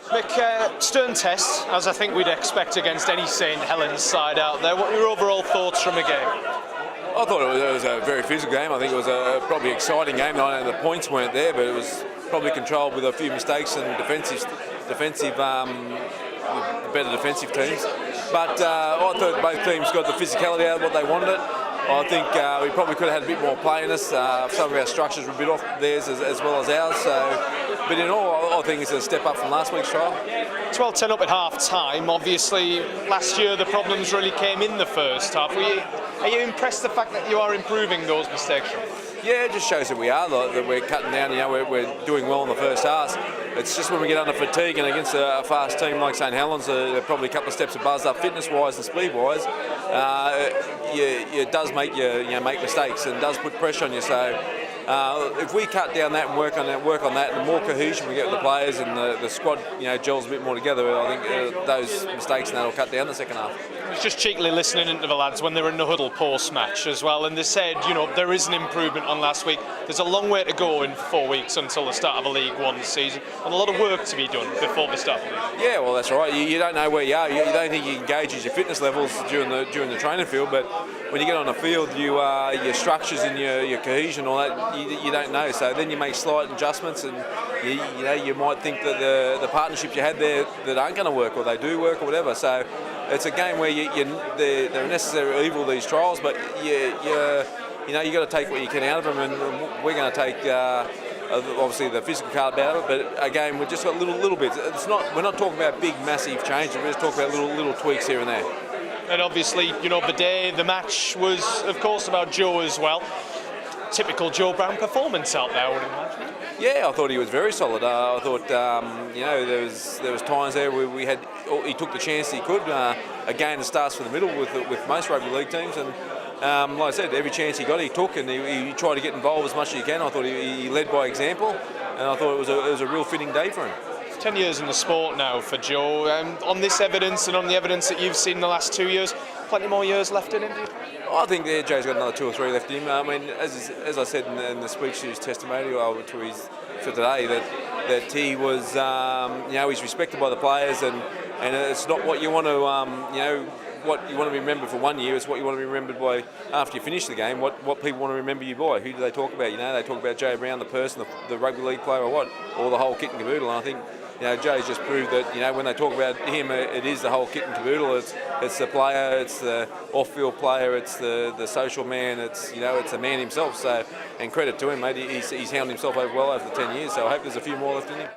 Mick, stern test, as I think we'd expect against any St Helens side out there. What are your overall thoughts from the game? I thought it was a very physical game. I think it was a probably exciting game. I know the points weren't there, but it was probably controlled with a few mistakes and better defensive teams. But I thought both teams got the physicality out of what they wanted. I think we probably could have had a bit more play in us. Some of our structures were a bit off theirs as well as ours. But in all, I think it's a step up from last week's trial. 12-10 up at half-time. Obviously, last year the problems really came in the first half. Are you impressed the fact that you are improving those mistakes? Yeah, it just shows that we are, that we're cutting down. We're doing well in the first half. It's just when we get under fatigue and against a fast team like St Helens, they're probably a couple of steps above us fitness-wise and speed-wise. It does make you make mistakes and does put pressure on you. So if we cut down that and work on that, and the more cohesion we get with the players and the squad, gels a bit more together, I think those mistakes and that'll cut down the second half. I was just cheekily listening into the lads when they were in the huddle post-match as well, and they said, there is an improvement on last week. There's a long way to go in 4 weeks until the start of a League One season, and a lot of work to be done before the start of the league. Yeah, well, that's right. You don't know where you are. You don't think you can gauge your fitness levels during the training field, but when you get on the field, your structures and your cohesion, all that, you don't know. So then you make slight adjustments, and you might think that the partnerships you had there that aren't going to work, or they do work, or whatever. So it's a game where they're a necessary evil, these trials, but you got to take what you can out of them, and we're going to take obviously the physical part about it. But again, we've just got little bits. We're not talking about big, massive changes. We're just talking about little tweaks here and there. And obviously, the match was, of course, about Joe as well. Typical Joe Brown performance out there, I would imagine. Yeah, I thought he was very solid. I thought, there was times there where he took the chance he could. Again, it starts from the middle with most rugby league teams, and like I said, every chance he got, he took, and he tried to get involved as much as he can. I thought he led by example, and I thought it was a real fitting day for him. 10 years in the sport now for Joe. On this evidence and on the evidence that you've seen in the last 2 years, plenty more years left in him? I think Joe's got another 2 or 3 left in him. I mean, as I said in the speech to his testimonial for today, that he was, he's respected by the players, and it's not what you want to, what you want to be remembered for 1 year. It's what you want to be remembered by after you finish the game. What people want to remember you by. Who do they talk about? They talk about Joe Brown, the person, the rugby league player, or what, or the whole kit and caboodle. And I think Joe's just proved that when they talk about him, it is the whole kit and caboodle. It's the player, it's the off-field player, it's the social man, it's the man himself. So, and credit to him, mate. He's held himself over well over the 10 years. So I hope there's a few more left in him.